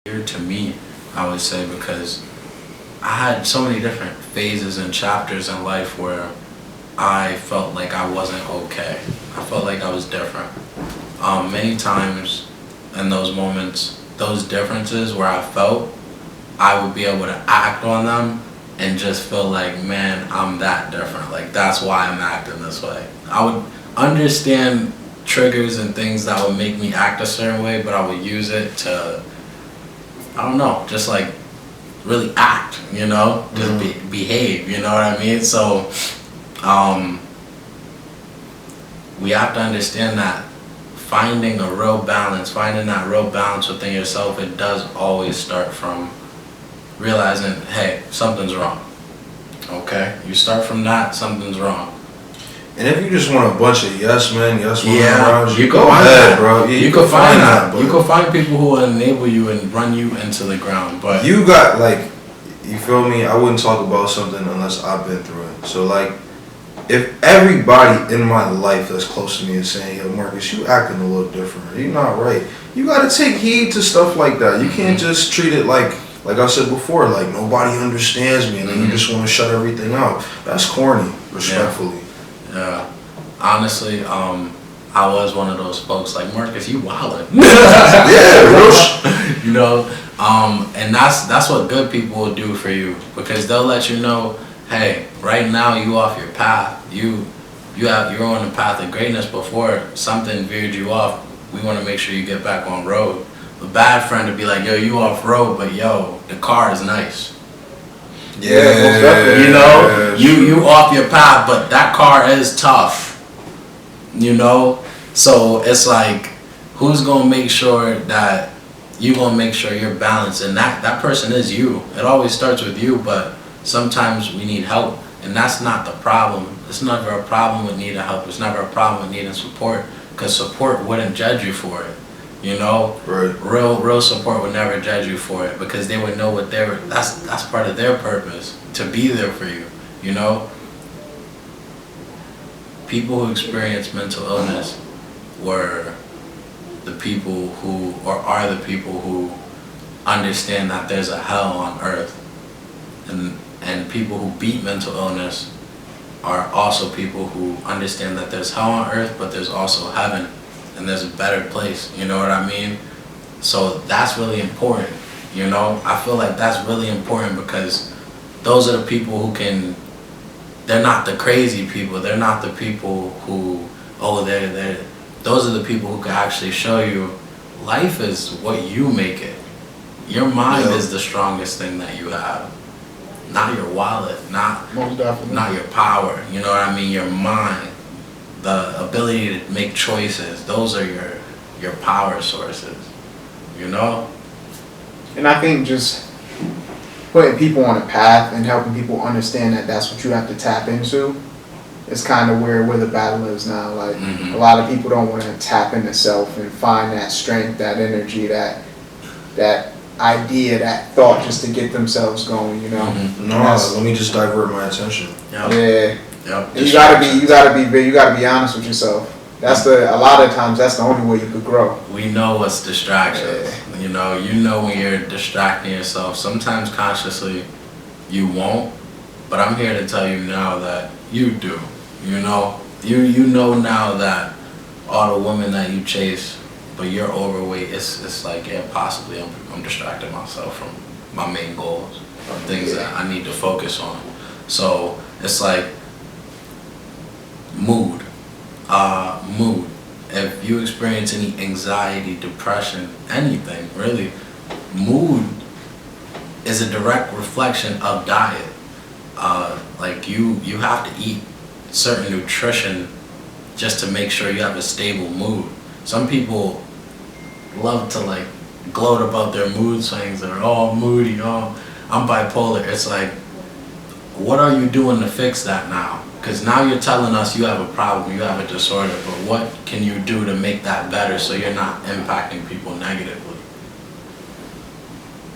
to me, I would say, because I had so many different phases and chapters in life where I felt like I wasn't okay. I felt like I was different. Many times in those moments, those differences where I felt, I would be able to act on them and just feel like, man, I'm that different. Like, that's why I'm acting this way. I would understand triggers and things that would make me act a certain way, but I would use it to, I don't know, just like really act, just behave, you know what I mean? So we have to understand that finding that real balance within yourself, it does always start from realizing, hey, something's wrong. Okay? You start from that, something's wrong. And if you just want a bunch of yes men around you go ahead, bro. Yeah, you can find that. You can find people who will enable you and run you into the ground. But you got, like, you feel me? I wouldn't talk about something unless I've been through it. So, like, if everybody in my life that's close to me is saying, yo, Marcus, you acting a little different, you're not right, you gotta take heed to stuff like that. You can't just treat it like I said before, like nobody understands me and then you just want to shut everything out. That's corny, respectfully. Yeah. Honestly, I was one of those folks like, Marcus, you wildin'. And that's what good people will do for you, because they'll let you know, hey, right now you off your path. You're on the path of greatness. Before something veered you off, we want to make sure you get back on road. A bad friend would be like, yo, you off road, but yo, the car is nice. Yeah, you off your path, but that car is tough. So it's like, who's gonna make sure that you're gonna make sure you're balanced, and that person is you. It always starts with you, but sometimes we need help, and that's not the problem. It's never a problem with needing help. It's never a problem with needing support, because support wouldn't judge you for it. Right. Real support would never judge you for it, because they would know what that's part of their purpose, to be there for you. People who experience mental illness were the people who, or are the people who understand that there's a hell on earth, and people who beat mental illness are also people who understand that there's hell on earth, but there's also heaven, and there's a better place, you know what I mean? So that's really important, I feel like that's really important, because those are the people who can, they're not the crazy people, they're not the people who, those are the people who can actually show you life is what you make it. Your mind is the strongest thing that you have. Not your wallet, not your power, you know what I mean? Your mind, the ability to make choices, those are your power sources, And I think just putting people on a path and helping people understand that that's what you have to tap into is kind of where the battle is now. Like, a lot of people don't want to tap into self and find that strength, that energy, that idea, that thought, just to get themselves going, No, let me just divert my attention. Yeah. You gotta be honest with yourself. A lot of times that's the only way you could grow. We know what's distractions. You know when you're distracting yourself. Sometimes consciously you won't, but I'm here to tell you now that you do. You know now that all the women that you chase, but you're overweight, it's like, yeah, possibly I'm distracting myself from my main goals, or things that I need to focus on. So it's like mood. If you experience any anxiety, depression, anything really, mood is a direct reflection of diet. Like you have to eat certain nutrition just to make sure you have a stable mood. Some people love to like gloat about their mood swings. They're all moody. Oh, I'm bipolar. It's like, what are you doing to fix that now? Because now you're telling us you have a problem, you have a disorder, but what can you do to make that better so you're not impacting people negatively?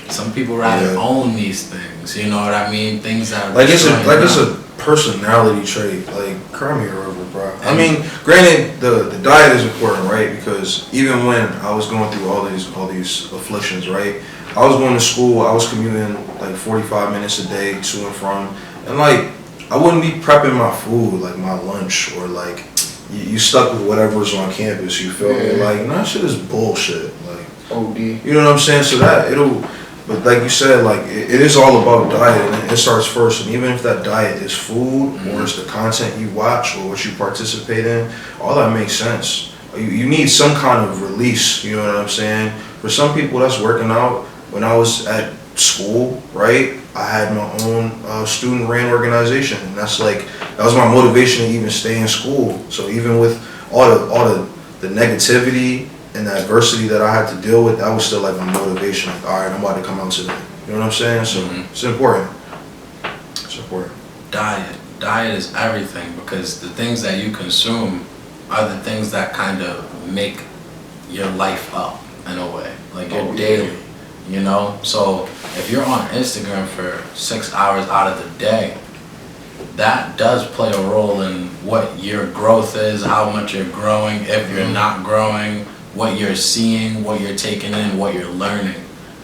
Some people rather own these things, you know what I mean? Things that it's a personality trait, like cry me a river, bro. I mean, granted, the diet is important, right? Because even when I was going through all these afflictions, right? I was going to school. I was commuting like 45 minutes a day to and from, and like I wouldn't be prepping my food, like my lunch, or like you stuck with whatever's on campus. You feel me? Like that shit is bullshit. Like OD. you know what I'm saying? So that it'll. But like you said, like it is all about diet, and it starts first. And even if that diet is food, or it's the content you watch, or what you participate in, all that makes sense. You need some kind of release. You know what I'm saying? For some people, that's working out. When I was at school, right, I had my own student-ran organization, and that was my motivation to even stay in school. So even with all the negativity and the adversity that I had to deal with, that was still like my motivation. Like, all right, I'm about to come out today. You know what I'm saying? So it's important. It's important. Diet is everything, because the things that you consume are the things that kind of make your life up in a way, like your daily. You know, so if you're on Instagram for 6 hours out of the day, that does play a role in what your growth is, how much you're growing, if you're not growing, what you're seeing, what you're taking in, what you're learning.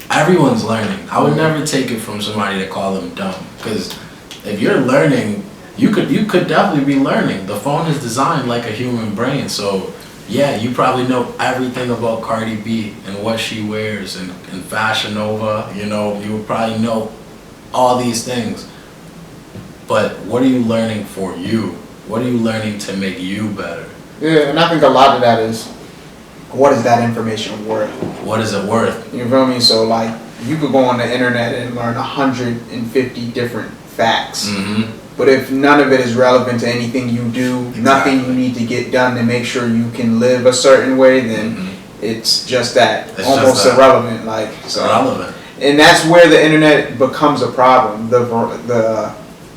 Everyone's learning. I would never take it from somebody to call them dumb, because if you're learning, you could definitely be learning. The phone is designed like a human brain, so yeah, you probably know everything about Cardi B and what she wears and Fashion Nova. You know, you would probably know all these things. But what are you learning for you? What are you learning to make you better? Yeah, and I think a lot of that is, what is that information worth? What is it worth? You feel me? So like, you could go on the internet and learn 150 different facts. But if none of it is relevant to anything you do, nothing you need to get done to make sure you can live a certain way, then it's just that. It's almost just irrelevant. Like, so. Irrelevant. And that's where the internet becomes a problem. The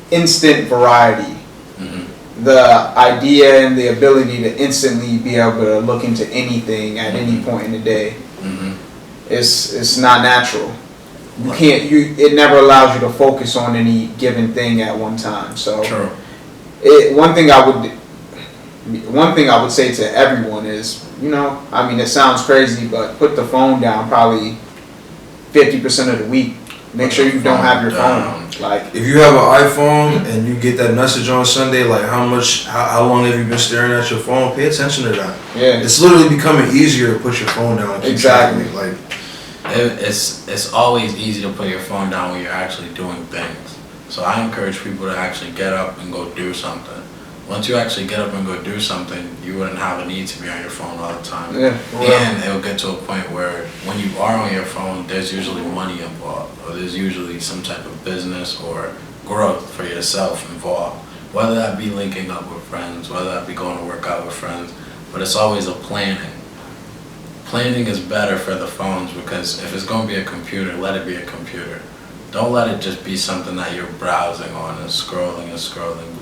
instant variety. The idea and the ability to instantly be able to look into anything at any point in the day. It's not natural. You can't. It never allows you to focus on any given thing at one time. So, one thing I would say to everyone is, you know, I mean, it sounds crazy, but put the phone down probably 50% of the week. Make sure you don't have your phone. Like, if you have an iPhone and you get that message on Sunday, like how long have you been staring at your phone? Pay attention to that. Yeah, it's literally becoming easier to put your phone down. And keep exactly. Like. It's always easy to put your phone down when you're actually doing things. So I encourage people to actually get up and go do something. Once you actually get up and go do something, you wouldn't have a need to be on your phone all the time. Yeah, and it'll get to a point where when you are on your phone, there's usually money involved, or there's usually some type of business or growth for yourself involved. Whether that be linking up with friends, whether that be going to work out with friends, but it's always a planning. Planning is better for the phones, because if it's going to be a computer, let it be a computer. Don't let it just be something that you're browsing on and scrolling,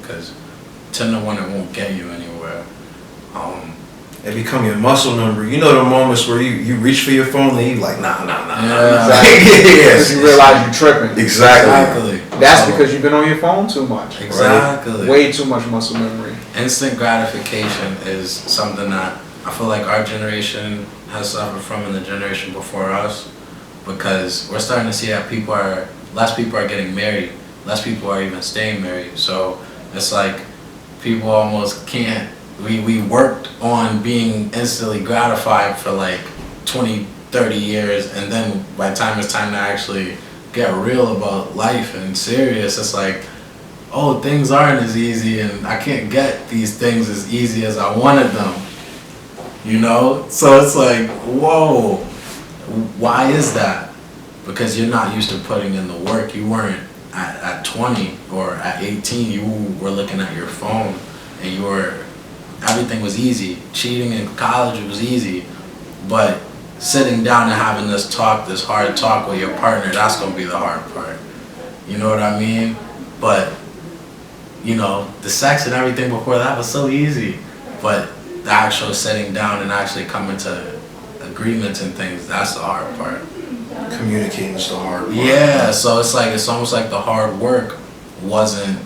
because 10 to 1 it won't get you anywhere. It become your muscle memory. You know the moments where you reach for your phone and you like, nah. Exactly. Because you realize you're tripping. Exactly. That's because you've been on your phone too much. Exactly. Right? Way too much muscle memory. Instant gratification is something that I feel like our generation has suffered from, and the generation before us, because we're starting to see that less people are getting married, less people are even staying married. So it's like people almost can't. We worked on being instantly gratified for like 20, 30 years, and then by the time it's time to actually get real about life and serious, it's like, oh, things aren't as easy, and I can't get these things as easy as I wanted them. You know? So it's like, whoa, why is that? Because you're not used to putting in the work. You weren't at 20 or at 18, you were looking at your phone, and everything was easy. Cheating in college was easy, but sitting down and having this hard talk with your partner, that's going to be the hard part. You know what I mean? But, you know, the sex and everything before that was so easy, but the actual sitting down and actually coming to agreements and things, that's the hard part. Communicating is the hard part. Yeah, so it's almost like the hard work wasn't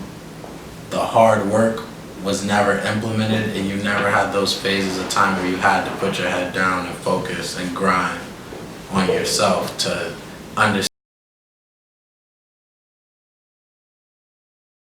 the hard work was never implemented, and you never had those phases of time where you had to put your head down and focus and grind on yourself to understand